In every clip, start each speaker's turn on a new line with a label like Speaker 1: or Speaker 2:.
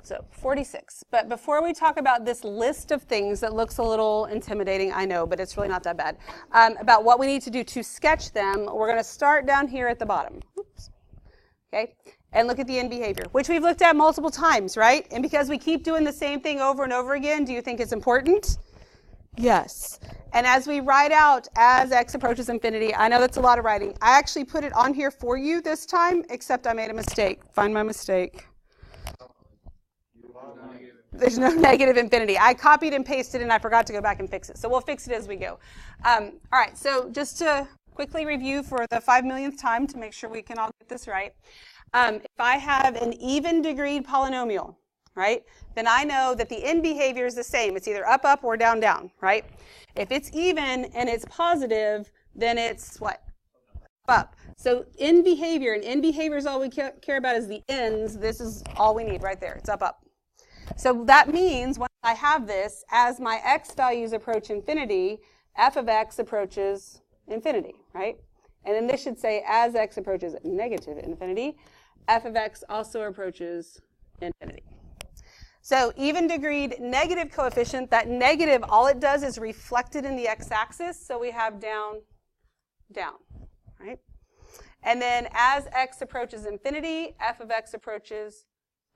Speaker 1: So 46. But before we talk about this list of things that looks a little intimidating, I know, but it's really not that bad, about what we need to do to sketch them, we're going to start down here at the bottom. Oops. Okay? And look at the end behavior, which we've looked at multiple times, right? And because we keep doing the same thing over and over again, do you think it's important? Yes. And as we write out as x approaches infinity, I know that's a lot of writing. I actually put it on here for you this time, except I made a mistake. Find my mistake. There's no negative infinity. I copied and pasted and I forgot to go back and fix it. So we'll fix it as we go. All right, so just to quickly review for the 5 millionth time to make sure we can all get this right. If I have an even degreed polynomial, right, then I know that the end behavior is the same. It's either up, up, or down, down, right? If it's even and it's positive, then it's what? Up. So end behavior, and end behavior is all we care about is the ends. This is all we need right there. It's up, up. So that means when I have this, as my x values approach infinity, f of x approaches infinity, right? And then this should say as x approaches negative infinity, f of x also approaches infinity. So even degreed negative coefficient, that negative, all it does is reflect it in the x-axis. So we have down, down, right? And then as x approaches infinity, f of x approaches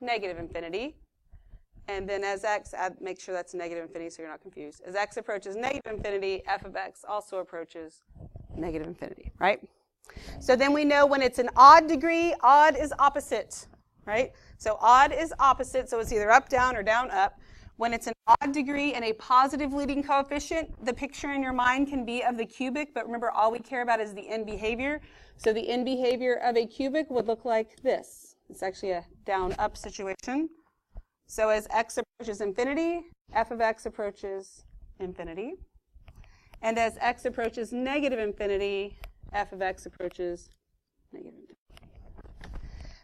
Speaker 1: negative infinity. And then as x, make sure that's negative infinity so you're not confused. As x approaches negative infinity, f of x also approaches negative infinity, right? So then we know when it's an odd degree, odd is opposite, right? So odd is opposite, so it's either up, down, or down, up. When it's an odd degree and a positive leading coefficient, the picture in your mind can be of the cubic, but remember all we care about is the end behavior. So the end behavior of a cubic would look like this. It's actually a down-up situation. So as x approaches infinity, f of x approaches infinity. And as x approaches negative infinity, f of x approaches negative infinity.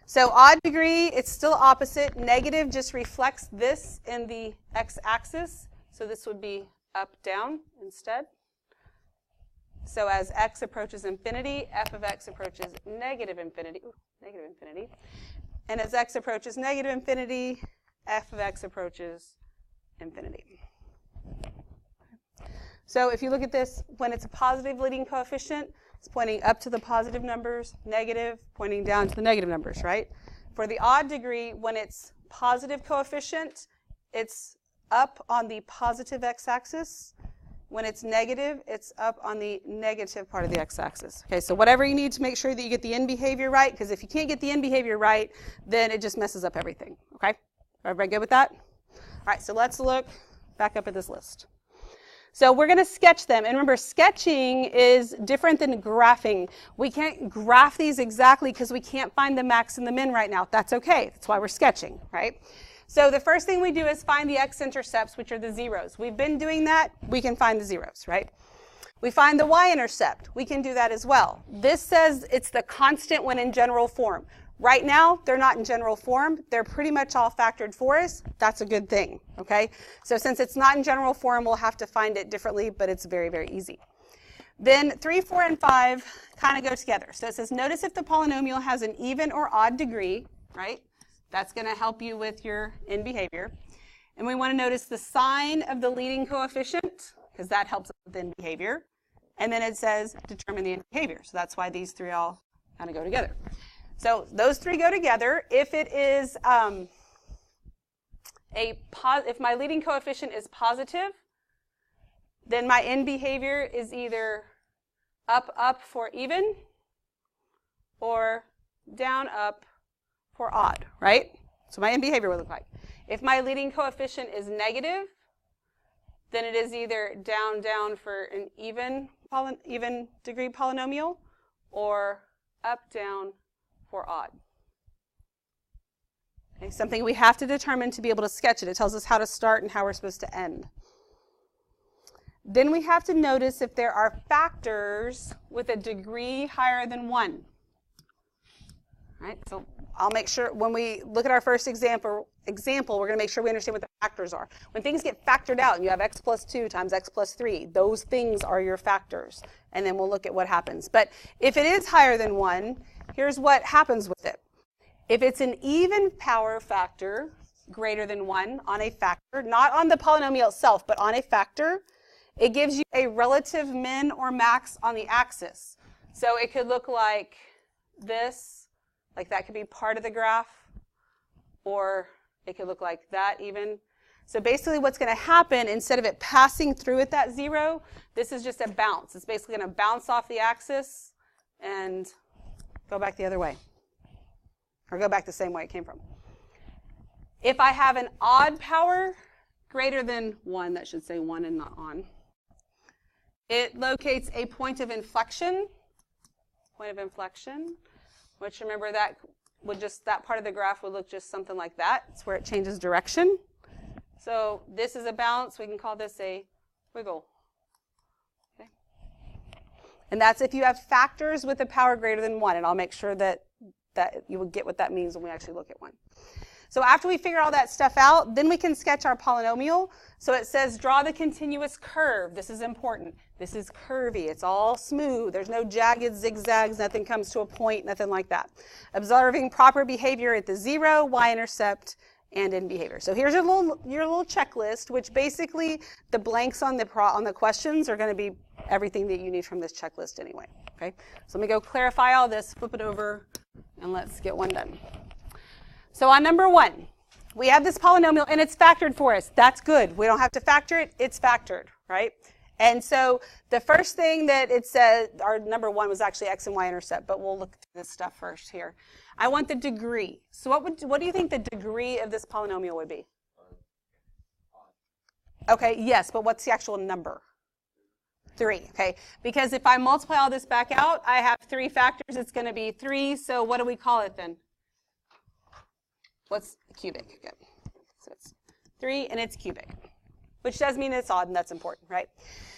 Speaker 1: So odd degree, it's still opposite. Negative just reflects this in the x-axis. So this would be up, down instead. So as x approaches infinity, f of x approaches negative infinity. Ooh, negative infinity. And as x approaches negative infinity, f of x approaches infinity. So if you look at this, when it's a positive leading coefficient, it's pointing up to the positive numbers, negative, pointing down to the negative numbers, right? For the odd degree, when it's positive coefficient, it's up on the positive x-axis. When it's negative, it's up on the negative part of the x-axis. Okay, so whatever you need to make sure that you get the end behavior right, because if you can't get the end behavior right, then it just messes up everything, okay? Everybody good with that? All right, so let's look back up at this list. So we're going to sketch them. And remember, sketching is different than graphing. We can't graph these exactly because we can't find the max and the min right now. That's okay. That's why we're sketching, right? So the first thing we do is find the x-intercepts, which are the zeros. We've been doing that. We can find the zeros, right? We find the y-intercept. We can do that as well. This says it's the constant when in general form. Right now, they're not in general form. They're pretty much all factored for us. That's a good thing, okay? So since it's not in general form, we'll have to find it differently, but it's very, very easy. Then 3, 4, and 5 kind of go together. So it says, notice if the polynomial has an even or odd degree, right? That's going to help you with your end behavior. And we want to notice the sign of the leading coefficient, because that helps us with end behavior. And then it says, determine the end behavior. So that's why these three all kind of go together. So those three go together. If it is if my leading coefficient is positive, then my end behavior is either up, up for even, or down, up for odd, right? So my end behavior would look like. If my leading coefficient is negative, then it is either down, down for an even degree polynomial, or up, down for odd. Okay, something we have to determine to be able to sketch it. It tells us how to start and how we're supposed to end. Then we have to notice if there are factors with a degree higher than 1. Right? So I'll make sure when we look at our first example, we're going to make sure we understand what the factors are. When things get factored out and you have x plus 2 times x plus 3, those things are your factors. And then we'll look at what happens. But if it is higher than 1, here's what happens with it. If it's an even power factor, greater than 1 on a factor, not on the polynomial itself, but on a factor, it gives you a relative min or max on the axis. So it could look like this, like that could be part of the graph, or it could look like that even. So basically what's going to happen, instead of it passing through at that 0, this is just a bounce. It's basically going to bounce off the axis and go back the other way, or go back the same way it came from. If I have an odd power greater than 1, that should say 1 and not on, it locates a point of inflection, which remember that would just, that part of the graph would look just something like that. It's where it changes direction. So this is a bounce. We can call this a wiggle. Okay. And that's if you have factors with a power greater than 1. And I'll make sure that you will get what that means when we actually look at one. So after we figure all that stuff out, then we can sketch our polynomial. So it says draw the continuous curve. This is important. This is curvy. It's all smooth. There's no jagged zigzags. Nothing comes to a point. Nothing like that. Observing proper behavior at the 0, y-intercept, and in behavior. So here's your little checklist, which basically the blanks on the questions are going to be everything that you need from this checklist anyway. Okay. So let me go clarify all this, flip it over, and let's get one done. So on number 1, we have this polynomial, and it's factored for us. That's good. We don't have to factor it. It's factored, right? And so the first thing that it says, our number 1 was actually x and y-intercept, but we'll look through this stuff first here. I want the degree. So what do you think the degree of this polynomial would be? Okay, yes, but what's the actual number? 3, okay? Because if I multiply all this back out, I have 3 factors. It's going to be 3. So what do we call it then? What's cubic? Good. So it's 3 and it's cubic, which does mean it's odd, and that's important, right?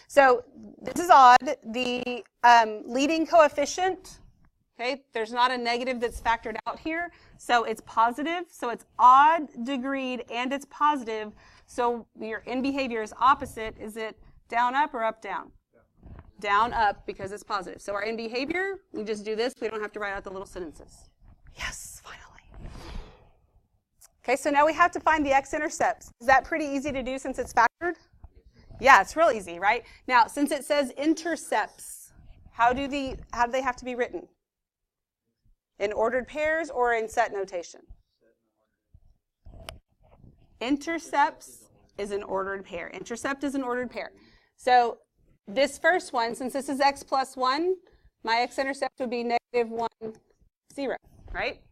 Speaker 1: So this is odd. The leading coefficient, okay, there's not a negative that's factored out here, so it's positive. So it's odd degreed and it's positive. So your in behavior is opposite. Is it down, up, or up, down? Down, up, because it's positive. So our in behavior, we just do this. We don't have to write out the little sentences. Yes, finally. Okay, so now we have to find the x-intercepts. Is that pretty easy to do since it's factored? Yeah, it's real easy, right? Now, since it says intercepts, how do they have to be written? In ordered pairs or in set notation? Intercepts is an ordered pair. Intercept is an ordered pair. So this first one, since this is x plus 1, my x-intercept would be negative 1, 0, right?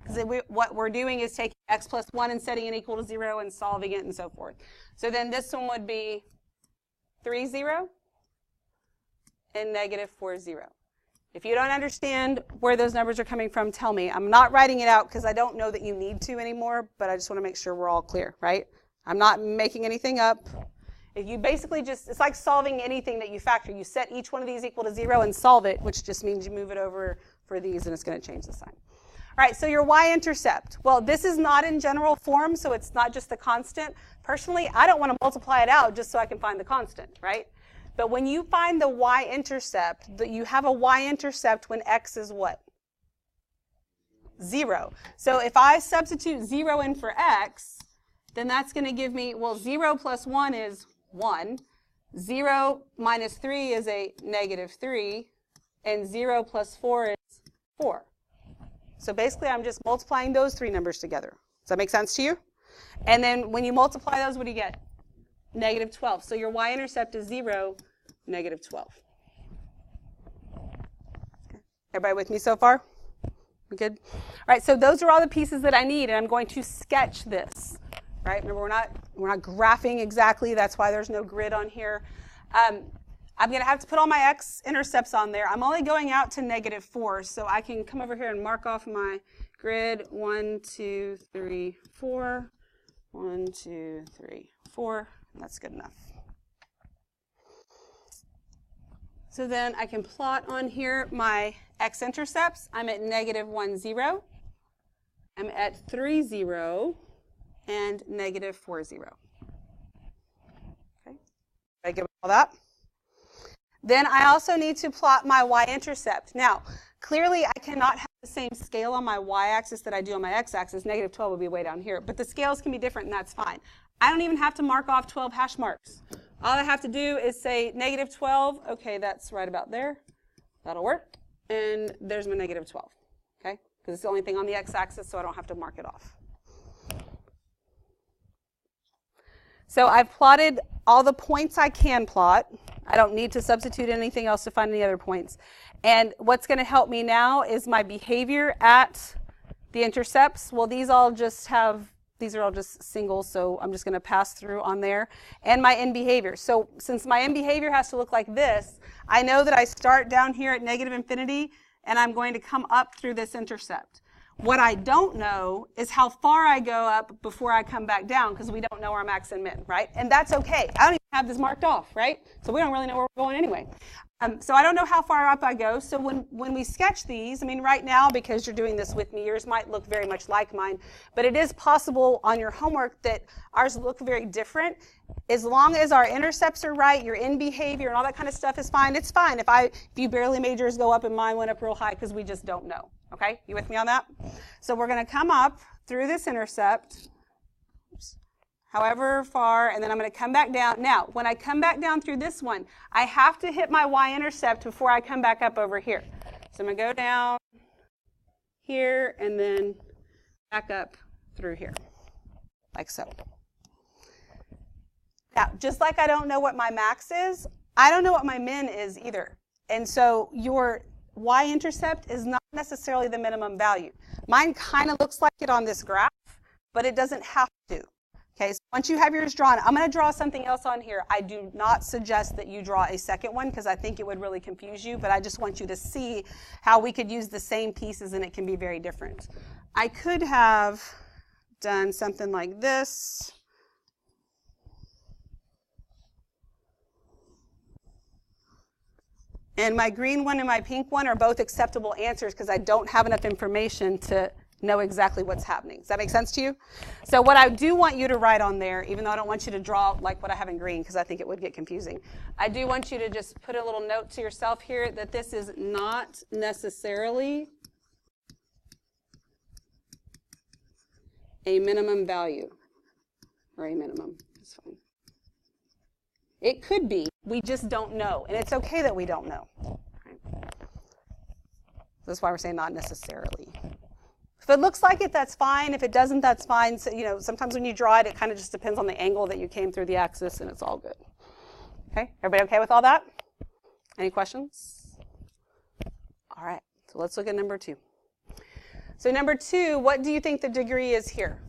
Speaker 1: Because what we're doing is taking x plus 1 and setting it equal to 0 and solving it and so forth. So then this one would be 3, 0 and negative 4, 0. If you don't understand where those numbers are coming from, tell me. I'm not writing it out because I don't know that you need to anymore, but I just want to make sure we're all clear, right? I'm not making anything up. If you basically just, it's like solving anything that you factor. You set each one of these equal to 0 and solve it, which just means you move it over for these and it's going to change the sign. All right, so your y-intercept. Well, this is not in general form, so it's not just the constant. Personally, I don't want to multiply it out just so I can find the constant, right? But when you find the y-intercept, you have a y-intercept when x is what? 0. So if I substitute 0 in for x, then that's going to give me, well, 0 plus 1 is 1. 0 minus 3 is a negative 3. And 0 plus 4 is 4. So basically, I'm just multiplying those 3 numbers together. Does that make sense to you? And then when you multiply those, what do you get? Negative 12. So your y-intercept is 0, negative 12. Okay. Everybody with me so far? We good? All right, so those are all the pieces that I need, and I'm going to sketch this. Right? Remember, we're not graphing exactly. That's why there's no grid on here. I'm going to have to put all my x-intercepts on there. I'm only going out to negative 4, so I can come over here and mark off my grid 1, 2, 3, 4. 1, 2, 3, 4. That's good enough. So then I can plot on here my x-intercepts. I'm at negative 1, 0. I'm at 3, 0. And negative 4, 0. Okay. Did I get all that? Then I also need to plot my y-intercept. Now, clearly I cannot have the same scale on my y-axis that I do on my x-axis, negative 12 would be way down here. But the scales can be different, and that's fine. I don't even have to mark off 12 hash marks. All I have to do is say negative 12. Okay, that's right about there. That'll work. And there's my negative 12. Okay? Because it's the only thing on the x-axis, so I don't have to mark it off. So I've plotted all the points I can plot. I don't need to substitute anything else to find any other points. And what's going to help me now is my behavior at the intercepts. Well, these are all just singles, so I'm just going to pass through on there. And my end behavior. So since my end behavior has to look like this, I know that I start down here at negative infinity, and I'm going to come up through this intercept. What I don't know is how far I go up before I come back down, because we don't know our max and min, right? And that's okay. I don't even have this marked off, right? So we don't really know where we're going anyway. So I don't know how far up I go. So when we sketch these, I mean, right now, because you're doing this with me, yours might look very much like mine. But it is possible on your homework that ours look very different. As long as our intercepts are right, your end behavior and all that kind of stuff is fine, it's fine. If you barely made yours go up and mine went up real high, because we just don't know. Okay, you with me on that? So we're going to come up through this intercept, however far, and then I'm going to come back down. Now, when I come back down through this one, I have to hit my y-intercept before I come back up over here. So I'm going to go down here and then back up through here, like so. Now, just like I don't know what my max is, I don't know what my min is either. And so your y-intercept is not necessarily the minimum value. Mine kind of looks like it on this graph, but it doesn't have to. Okay, so once you have yours drawn, I'm going to draw something else on here. I do not suggest that you draw a second one because I think it would really confuse you, but I just want you to see how we could use the same pieces and it can be very different. I could have done something like this. And my green one and my pink one are both acceptable answers because I don't have enough information to know exactly what's happening. Does that make sense to you? So what I do want you to write on there, even though I don't want you to draw like what I have in green because I think it would get confusing, I do want you to just put a little note to yourself here that this is not necessarily a minimum value, or a minimum. That's fine. It could be. We just don't know. And it's okay that we don't know. Right? That's why we're saying not necessarily. If it looks like it, that's fine. If it doesn't, that's fine. So, you know, sometimes when you draw it, it kind of just depends on the angle that you came through the axis, and it's all good. Okay? Everybody okay with all that? Any questions? All right. So let's look at number 2. So number 2, what do you think the degree is here?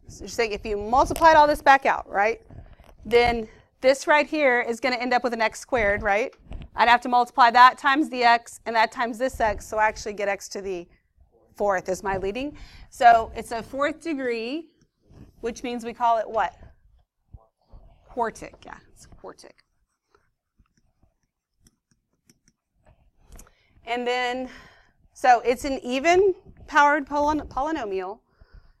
Speaker 1: So you're saying if you multiplied all this back out, right, then this right here is going to end up with an x squared, right? I'd have to multiply that times the x and that times this x, so I actually get x to the 4th is my leading. So it's a 4th degree, which means we call it what? Quartic. Yeah, it's quartic. And then, so it's an even-powered polynomial.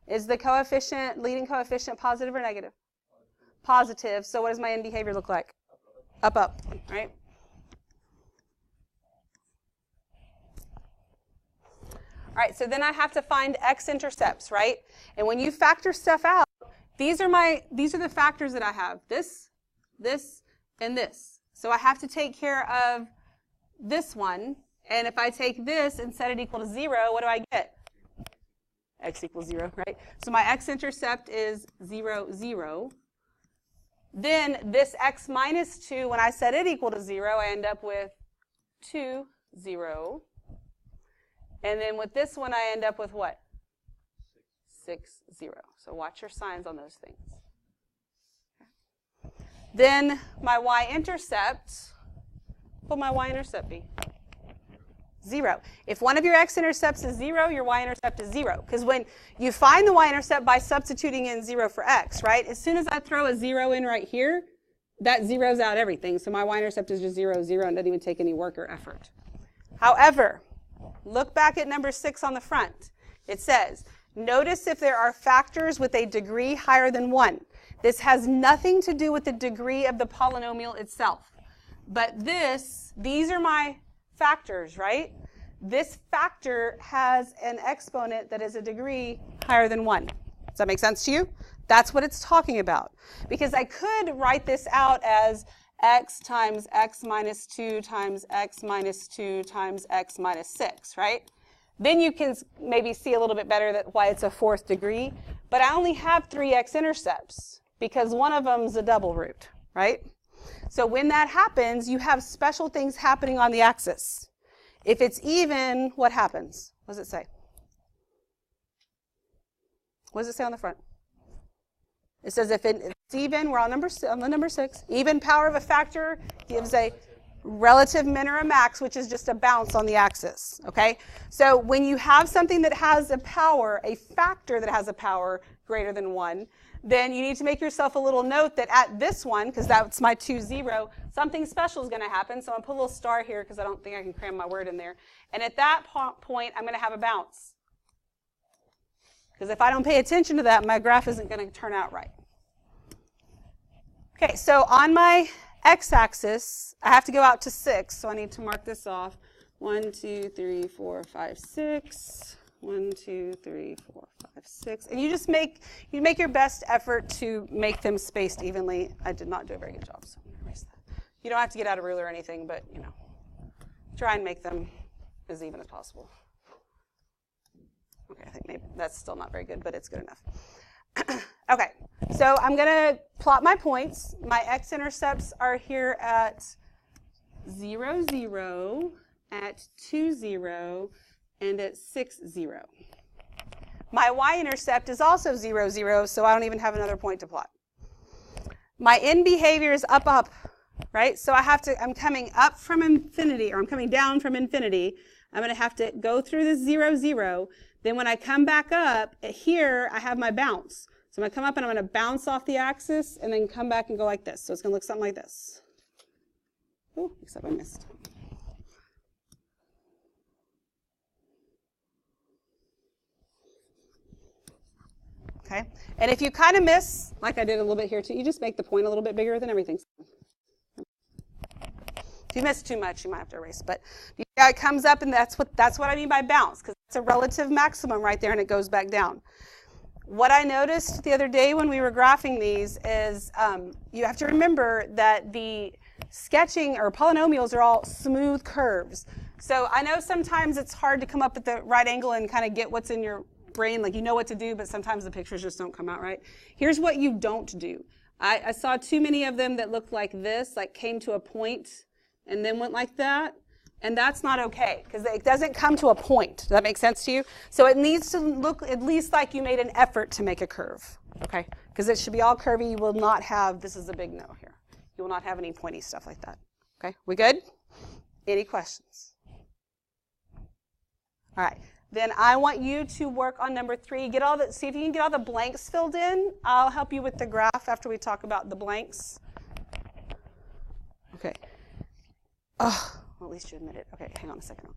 Speaker 1: Is the coefficient, leading coefficient, positive or negative? Positive. So what does my end behavior look like? Up, up, right? All right, so then I have to find x-intercepts, right? And when you factor stuff out, these are the factors that I have. This, and this. So I have to take care of this one. And if I take this and set it equal to 0, what do I get? X equals 0, right? So my x-intercept is 0, 0. Then this x minus 2, when I set it equal to 0, I end up with 2, 0. And then with this one, I end up with what? 6, 0. So watch your signs on those things. Then my y-intercept, what will my y-intercept be? 0. If one of your x-intercepts is 0, your y-intercept is 0. Because when you find the y-intercept by substituting in 0 for x, right? As soon as I throw a 0 in right here, that zeroes out everything. So my y-intercept is just 0, 0, and doesn't even take any work or effort. However, look back at number 6 on the front. It says, notice if there are factors with a degree higher than 1. This has nothing to do with the degree of the polynomial itself. But these are my factors, right? This factor has an exponent that is a degree higher than 1. Does that make sense to you? That's what it's talking about. Because I could write this out as x times x minus 2 times x minus 2 times x minus 6, right? Then you can maybe see a little bit better why it's a 4th degree. But I only have 3 x-intercepts because one of them is a double root, right? So when that happens, you have special things happening on the axis. If it's even, what happens? What does it say? What does it say on the front? It says if it's even, we're on the number 6, even power of a factor gives a relative min or a max, which is just a bounce on the axis, okay? So when you have something that has a power, a factor that has a power greater than 1, then you need to make yourself a little note that at this one, because that's my 2, 0, something special is going to happen. So I'm going to put a little star here because I don't think I can cram my word in there. And at that point, I'm going to have a bounce. Because if I don't pay attention to that, my graph isn't going to turn out right. Okay, so on my x-axis, I have to go out to 6, so I need to mark this off. 1, 2, 3, 4, 5, 6. 1, 2, 3, 4, 5, 6. And you just make your best effort to make them spaced evenly. I did not do a very good job, so I'm going to erase that. You don't have to get out a ruler or anything, but you know, try and make them as even as possible. Okay, I think maybe that's still not very good, but it's good enough. Okay, so I'm going to plot my points. My x-intercepts are here at 0, 0, at 2, 0, and at 6, 0. My y-intercept is also 0, 0, so I don't even have another point to plot. My end behavior is up, up, right? So I'm coming up from infinity, or I'm coming down from infinity. I'm going to have to go through this 0, 0. Then when I come back up, here I have my bounce. So I'm going to come up and I'm going to bounce off the axis and then come back and go like this. So it's going to look something like this. Oh, except I missed. Okay, and if you kind of miss, like I did a little bit here too, you just make the point a little bit bigger than everything. If you miss too much, you might have to erase. But yeah, it comes up, and that's what I mean by bounce, because it's a relative maximum right there, and it goes back down. What I noticed the other day when we were graphing these is you have to remember that the sketching or polynomials are all smooth curves. So I know sometimes it's hard to come up at the right angle and kind of get what's in your brain, like you know what to do, but sometimes the pictures just don't come out right. Here's what you don't do. I saw too many of them that looked like this, like came to a point and then went like that. And that's not okay, because it doesn't come to a point. Does that make sense to you? So it needs to look at least like you made an effort to make a curve, okay? Because it should be all curvy. You will not have, this is a big no here, you will not have any pointy stuff like that. Okay, we good? Any questions? All right, then I want you to work on number 3. See if you can get all the blanks filled in. I'll help you with the graph after we talk about the blanks. Okay. Oh. Well, at least you admit it. Okay, hang on a second.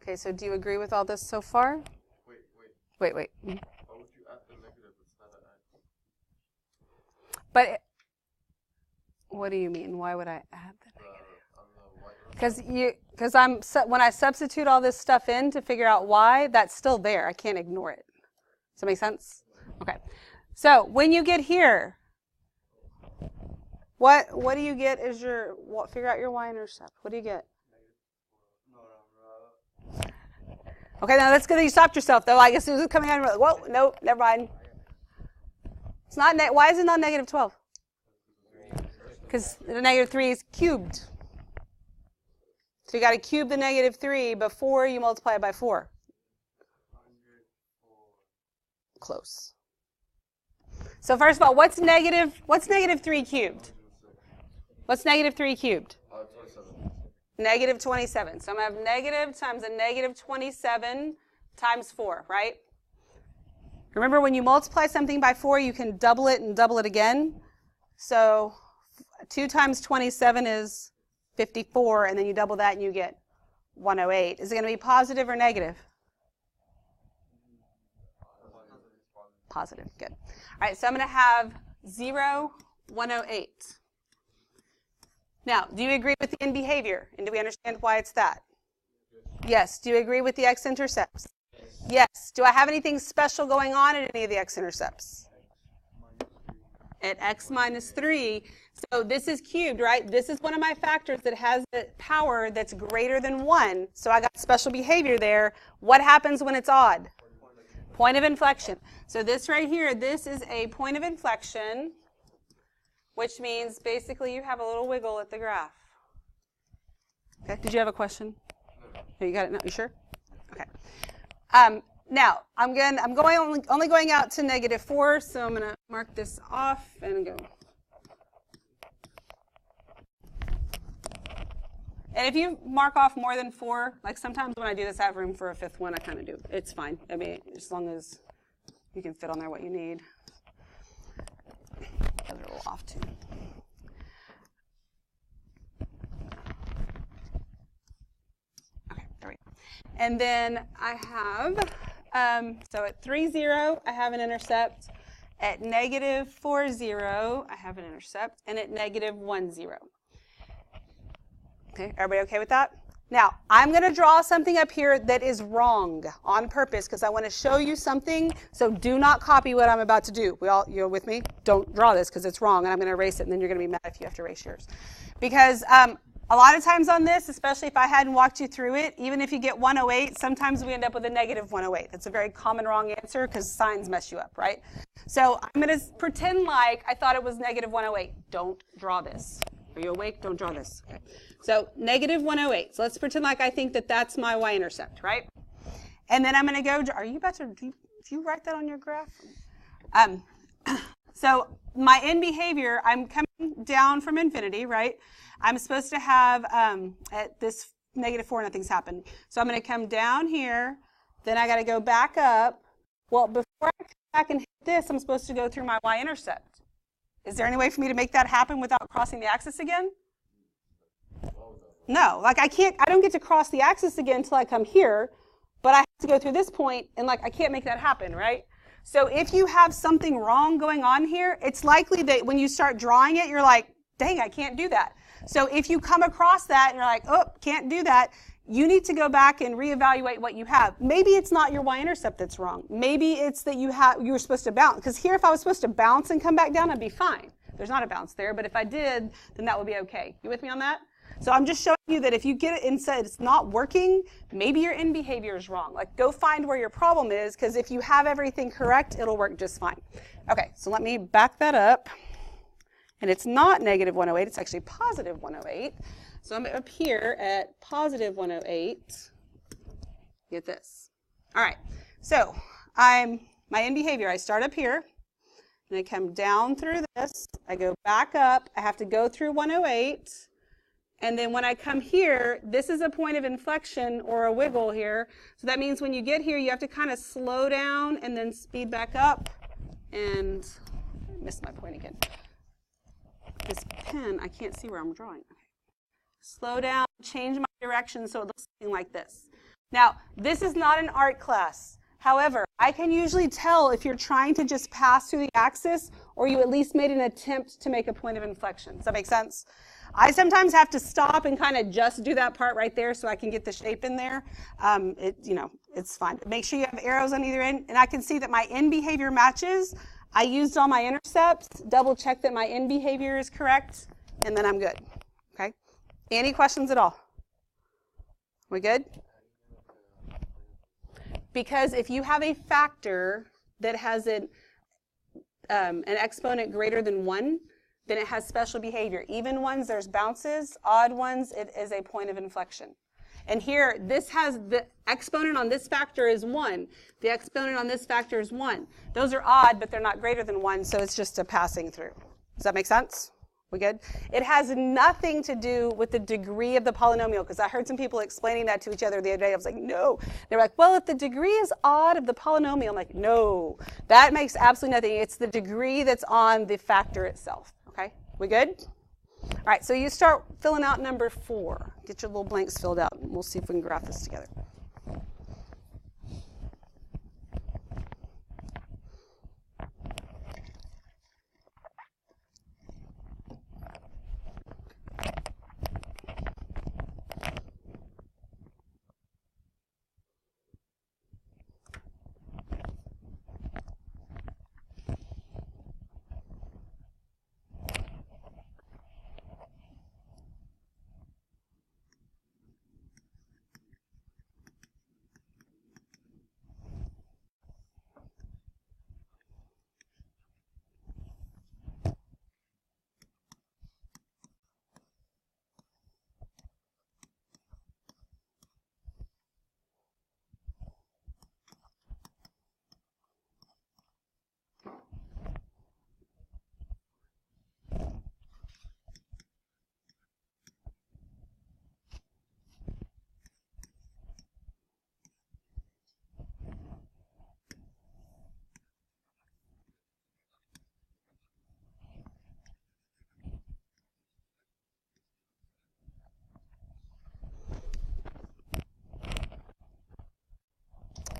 Speaker 1: Okay, so do you agree with all this so far? Wait. Why would you add the negative instead of add? But what do you mean? Why would I add the negative? Because when I substitute all this stuff in to figure out why, that's still there. I can't ignore it. Does that make sense? Okay. So when you get here, what do you get as your figure out your y-intercept? What do you get? Okay, now that's good that you stopped yourself, though. I guess it was coming out and you're like, whoa, no, never mind. It's not. Why is it not negative 12? Because the negative 3 is cubed. So you got to cube the negative 3 before you multiply it by 4. close. So first of all, what's negative 3 cubed? What's negative 3 cubed?
Speaker 2: 27.
Speaker 1: Negative 27. So I'm going to have negative times a negative 27 times 4, right? Remember, when you multiply something by 4, you can double it and double it again. So 2 times 27 is 54, and then you double that and you get 108. Is it going to be positive or negative? Positive. Good. All right, so I'm going to have 0, 108. Now, do you agree with the end behavior? And do we understand why it's that? Yes. Do you agree with the x-intercepts? Yes. Do I have anything special going on at any of the x-intercepts? At x minus 3. So this is cubed, right? This is one of my factors that has a power that's greater than 1. So I got special behavior there. What happens when it's odd? Point of inflection. So this right here, this is a point of inflection, which means basically you have a little wiggle at the graph. Okay. Did you have a question? No, you got it? No, you sure? Okay. Now only going out to negative 4, so I'm going to mark this off and go. And if you mark off more than 4, like sometimes when I do this, I have room for a 5th one. I kind of do. It's fine. I mean, as long as you can fit on there what you need. Those are a little off too. Okay, there we go. And then I have, so at 3, 0, I have an intercept. At negative 4, 0, I have an intercept. And at negative 1, 0. Okay, everybody okay with that? Now, I'm going to draw something up here that is wrong on purpose because I want to show you something. So do not copy what I'm about to do. You're with me? Don't draw this because it's wrong, and I'm going to erase it, and then you're going to be mad if you have to erase yours. Because a lot of times on this, especially if I hadn't walked you through it, even if you get 108, sometimes we end up with a negative 108. That's a very common wrong answer because signs mess you up, right? So I'm going to pretend like I thought it was negative 108. Don't draw this. Are you awake? Don't draw this. Okay. So negative 108. So let's pretend like I think that that's my y-intercept, right? And then I'm going to go, are you about to, do you write that on your graph? So my end behavior, I'm coming down from infinity, right? I'm supposed to have, at this negative 4, nothing's happened. So I'm going to come down here. Then I got to go back up. Well, before I come back and hit this, I'm supposed to go through my y-intercept. Is there any way for me to make that happen without crossing the axis again? No, like I don't get to cross the axis again until I come here, but I have to go through this point, and like I can't make that happen, right? So if you have something wrong going on here, it's likely that when you start drawing it, you're like, dang, I can't do that. So if you come across that and you're like, oh, can't do that, you need to go back and reevaluate what you have. Maybe it's not your y-intercept that's wrong. Maybe it's that you were supposed to bounce. Because here, if I was supposed to bounce and come back down, I'd be fine. There's not a bounce there, but if I did, then that would be okay. You with me on that? So I'm just showing you that if you get it and said it's not working, maybe your end behavior is wrong. Like, go find where your problem is, because if you have everything correct, it'll work just fine. Okay, so let me back that up. And it's not negative 108, it's actually positive 108. So I'm up here at positive 108. Get this. All right, so my end behavior, I start up here, and I come down through this. I go back up. I have to go through 108. And then when I come here, this is a point of inflection or a wiggle here. So that means when you get here, you have to kind of slow down and then speed back up. And I missed my point again. This pen, I can't see where I'm drawing. Okay. Slow down, change my direction so it looks something like this. Now, this is not an art class. However, I can usually tell if you're trying to just pass through the axis or you at least made an attempt to make a point of inflection. Does that make sense? I sometimes have to stop and kind of just do that part right there so I can get the shape in there. It's fine. Make sure you have arrows on either end. And I can see that my end behavior matches. I used all my intercepts, double check that my end behavior is correct, and then I'm good. Okay? Any questions at all? We good? Because if you have a factor that has an exponent greater than 1, then it has special behavior. Even ones, there's bounces. Odd ones, it is a point of inflection. And here, this has the exponent on this factor is 1. The exponent on this factor is 1. Those are odd, but they're not greater than 1, so it's just a passing through. Does that make sense? We good? It has nothing to do with the degree of the polynomial, because I heard some people explaining that to each other the other day. I was like, no. They're like, well, if the degree is odd of the polynomial, I'm like, no. That makes absolutely nothing. It's the degree that's on the factor itself. Okay? We good? All right, so you start filling out number 4. Get your little blanks filled out, and we'll see if we can graph this together.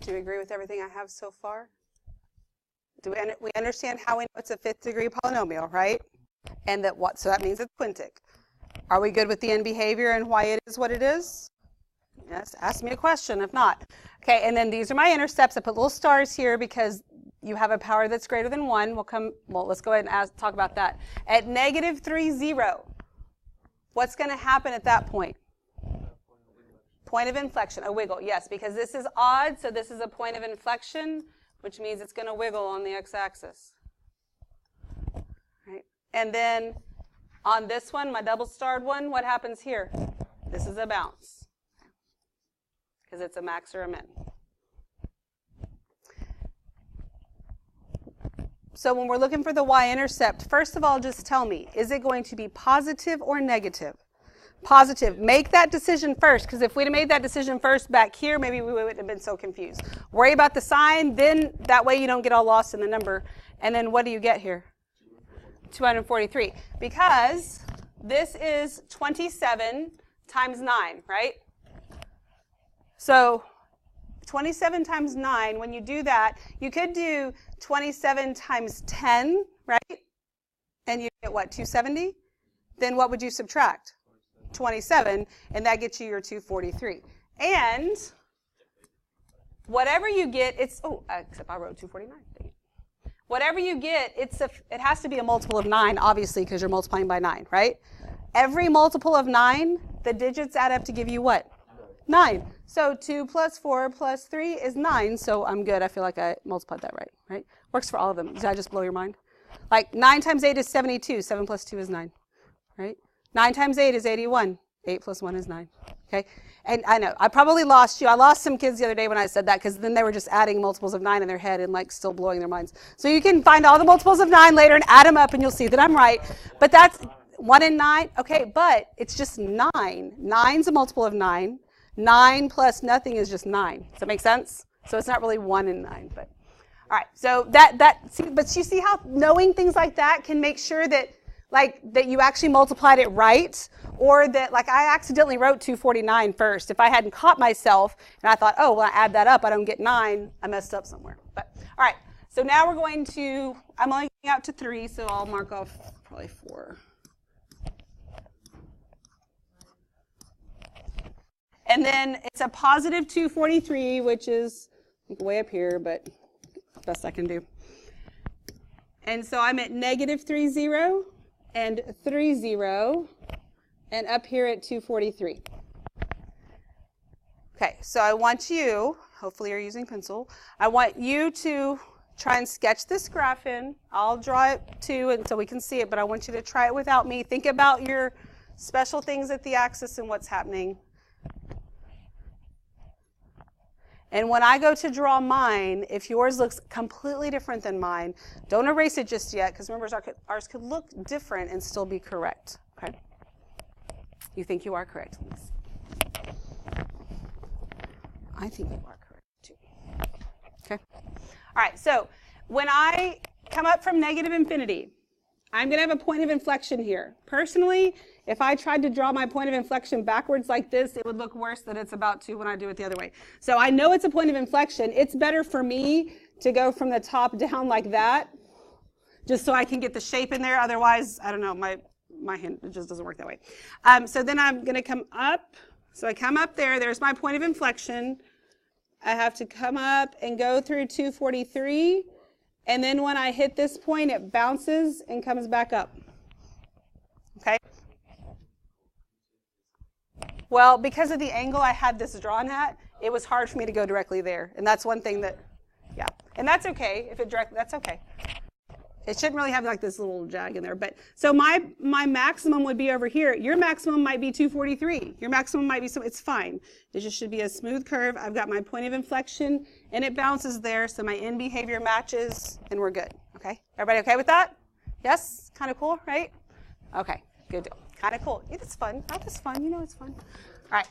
Speaker 1: Do you agree with everything I have so far? Do we understand how we know it's a 5th degree polynomial, right? And that what? So that means it's quintic. Are we good with the end behavior and why it is what it is? Yes, ask me a question if not. Okay, and then these are my intercepts. I put little stars here because you have a power that's greater than 1. Well, let's go ahead and talk about that. At -3, 0, what's going to happen at that point? Point of inflection, a wiggle, yes, because this is odd, so this is a point of inflection, which means it's going to wiggle on the x-axis. Right? And then on this one, my double-starred one, what happens here? This is a bounce, because it's a max or a min. So when we're looking for the y-intercept, first of all, just tell me, is it going to be positive or negative? Positive. Make that decision first, because if we'd have made that decision first back here, maybe we wouldn't have been so confused. Worry about the sign, then that way you don't get all lost in the number. And then what do you get here? 243. Because this is 27 times 9, right? So 27 times 9, when you do that, you could do 27 times 10, right? And you get what, 270? Then what would you subtract? 27, and that gets you your 243. And whatever you get, it's, except I wrote 249. Whatever you get, it has to be a multiple of 9, obviously, because you're multiplying by 9, right? Every multiple of 9, the digits add up to give you what? 9. So 2 plus 4 plus 3 is 9, so I'm good. I feel like I multiplied that right? Works for all of them. Did I just blow your mind? Like 9 times 8 is 72. 7 plus 2 is 9, right? 9 times 8 is 81. 8 plus 1 is 9. Okay? And I know, I probably lost you. I lost some kids the other day when I said that, because then they were just adding multiples of 9 in their head and like still blowing their minds. So you can find all the multiples of 9 later and add them up and you'll see that I'm right. But that's 1 and 9. Okay, but it's just 9. 9's a multiple of 9. 9 plus nothing is just 9. Does that make sense? So it's not really 1 and 9. But all right, so but you see how knowing things like that can make sure that that you actually multiplied it right, or that I accidentally wrote 249 first. If I hadn't caught myself and I thought, oh, well, I add that up, I don't get 9, I messed up somewhere. But all right, so now we're going to, I'm only going out to 3, so I'll mark off probably 4. And then it's a positive 243, which is way up here, but best I can do. And so I'm at -3, 0. And 3, 0, and up here at 243. Okay, so I want you, hopefully you're using pencil, I want you to try and sketch this graph in. I'll draw it too, and so we can see it, but I want you to try it without me. Think about your special things at the axis and what's happening. And when I go to draw mine, if yours looks completely different than mine, don't erase it just yet, because remember, ours could look different and still be correct. Okay? You think you are correct? I think you are correct too. Okay? All right, so when I come up from negative infinity, I'm going to have a point of inflection here. Personally, if I tried to draw my point of inflection backwards like this, it would look worse than it's about to when I do it the other way. So I know it's a point of inflection. It's better for me to go from the top down like that, just so I can get the shape in there. Otherwise, I don't know, my hand, it just doesn't work that way. So then I'm going to come up. So I come up there. There's my point of inflection. I have to come up and go through 243. And then when I hit this point, it bounces and comes back up. Okay? Well, because of the angle I had this drawn at, it was hard for me to go directly there. And that's one thing that, yeah. And that's okay. If it direct, that's okay. It shouldn't really have like this little jag in there. But so my maximum would be over here. Your maximum might be 243. Your maximum might be, so it's fine. It just should be a smooth curve. I've got my point of inflection and it bounces there. So my end behavior matches and we're good. Okay. Everybody okay with that? Yes? Kind of cool, right? Okay. Good deal. Kind of cool. It's fun. Not this fun. You know it's fun. All right.